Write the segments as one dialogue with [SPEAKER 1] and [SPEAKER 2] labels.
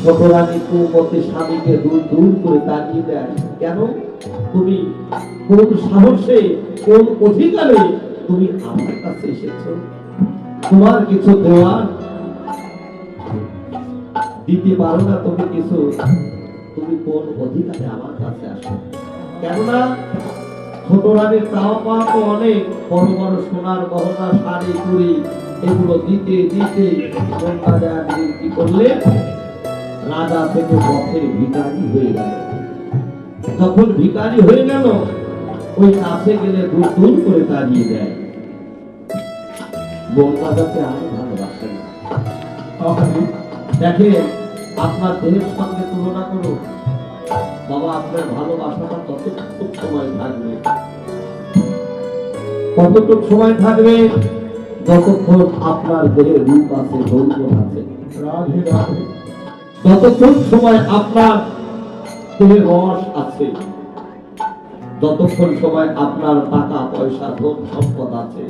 [SPEAKER 1] ছোট রানী কুমতি স্বামীকে দূর দূর করে তাড়িয়ে দেয়। কেন? তুমি কোন সাহসে, কোন অধিকারে তুমি আমার কাছে এসেছো? তোমার কিছু দেওয়ার দিতে পারো না তুমি কিছু, তুমি কোন অধিকারে আমার কাছে আসো? কেননা ছোট রানীর চাওয়া পাওয়া তো অনেক, বড় বড় সোনার গহনা, শাড়ি চুড়ি, এগুলো দিতে দিতে কি করলে রাজা থেকে পথের ভিখারি হয়ে গেল। যখন ভিখারি হয়ে গেল, ওই কাছে গেলে দূর দূর করে তাড়িয়ে দেয়। বোন রাজাকে আর ভালোবাসে না। দেখে আপনার দেহের সঙ্গে তুলনা করো বাবা, আপনার ভালোবাসাটা কতটুকু সময় থাকবে? কতটুকু সময় থাকবে? যতক্ষণ আপনার দেহের রূপ আছে, যৌবন আছে, যতক্ষণ সময় আপনার দেহে রস আছে, যতক্ষণ সময় আপনার টাকা পয়সা ধন সম্পদ আছে,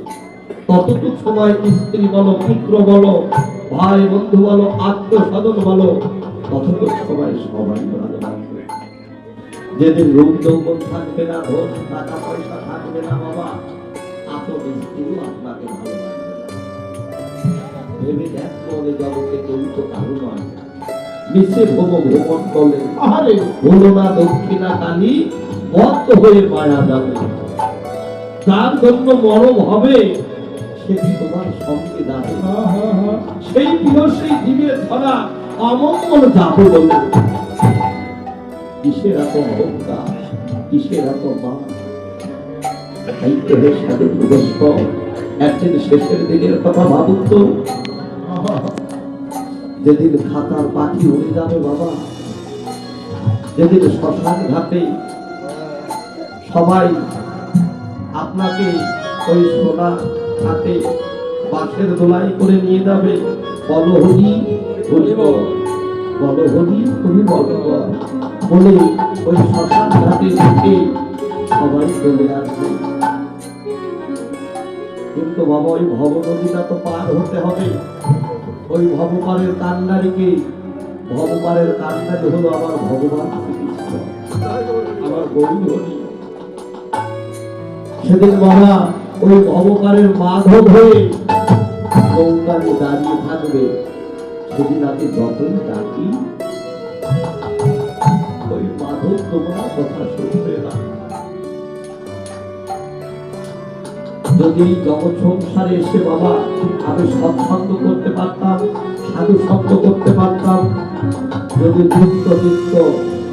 [SPEAKER 1] ততটুকু সময় স্ত্রী বলো, পুত্র বলো, ভাই বন্ধু বলো, আত্মীয় স্বজন বলো, ততটুকু সময় সবাই ভালো লাগবে। যেদিন রূপ যৌবন থাকবে না, ধন টাকা পয়সা থাকবে না বাবা, আপন স্ত্রীও আপনাকে ভালো লাগবে না। ভেবে দেখ, মনে জগতে কেউ তো কারো নয়। মিশে ভোগ ভ্রমণ বলে, আরে হলো না দক্ষিণা কালী, বদ্ধ হয়ে মায়া যাবে। যার জন্য মরম হবে সেটি তোমার সঙ্গে যাবে, সেই প্রিয় সেই জীবের ধরা অমঙ্গল যাবে বলে। কিসের এত অহংকার, কিসের এত মান? একদিন শেষের দিনের কথা ভাবুন তো, যেদিন খাতার পাখি উড়ে যাবে বাবা, যেদিন শ্মশান ঘাটে সবাই আপনাকে ওই সোনা হাতে বাঁশের দোলাই করে নিয়ে যাবে, বলহরি হরিব, বলহরি হরিব বলে ওই শ্মশান ঘাটে থেকে সবাই চলে আসবে। কিন্তু বাবা, ওই ভবনদীটা তো পার হতে হবে। ওই ভবপারের কান্ডারিকে, ভবপারের কান্ডারি হলো আমার ভগবান শ্রীকৃষ্ণ, আমার গৌরী হরি। সেদিন বাবা ওই ভবপারের মাধব হয়ে নৌকারে দাঁড়িয়ে থাকবে। সেদিন আমি যতই ডাকি, ওই মাধব তোমার কথা শুনবে না। যদি জগৎ সংসারে এসে বাবা আমি সৎসঙ্গ করতে পারতাম, সাধু সঙ্গ করতে পারতাম, যদি নিত্য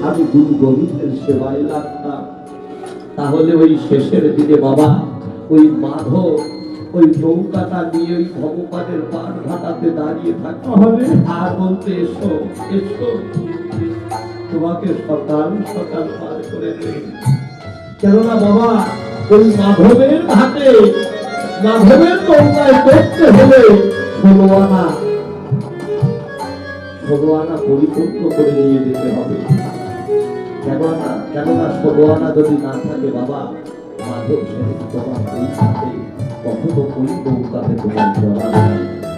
[SPEAKER 1] আমি গুরু গোবিন্দের সেবায় লাগতাম, তাহলে ওই শেষের দিনে বাবা ওই মাধব ওই নৌকাটা নিয়ে ওই ভগবানের পার ঘাটাতে দাঁড়িয়ে থাকতে হবে আর বলতে, এসো এসো, তোমাকে সকাল সকাল পার করে দেয়। কেননা বাবা ওই মাধবের ঘাটে, মাধবের নৌকায় করতে হলে 16 আনা পরিপূর্ণ করে নিয়ে যেতে হবে। কেননা 16 আনা যদি না থাকে বাবা, মাধব সেদিন তোমার ওই ঘাটে কখনো ওই নৌকাতে তোমার জড়াবে না,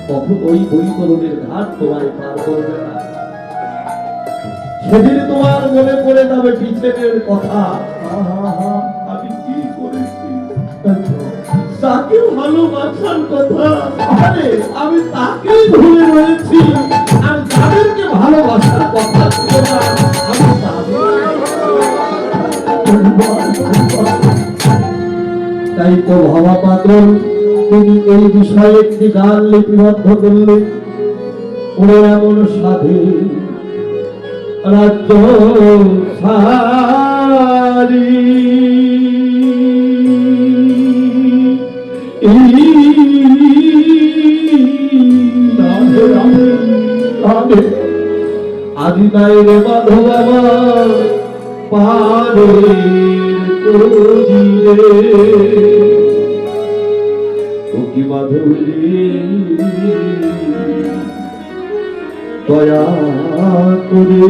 [SPEAKER 1] কখনো ওই বৈতরণের ঘাট তোমায় পার করবে না। সেদিন তোমার মনে পড়ে যাবে পিছনের কথা, আমি কি করেছি, তাকে ভালোবাসার কথা, আরে আমি তাকেই ভুলে রয়েছি, আর তাদেরকে ভালোবাসার কথা ছিল না, আমি তাই তো ভাবা পাগল তিনি এই বিষয়ে একটি গান লিপিবদ্ধ করলেন। ওরে এমন স্বাধীন রাজ্য সারি আদি নাই রে মাধব আমার পারে কি মাধবী দয়া করে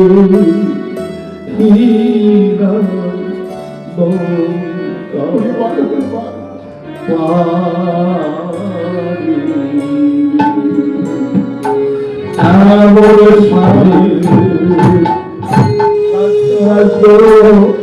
[SPEAKER 1] আমার স্বামী গো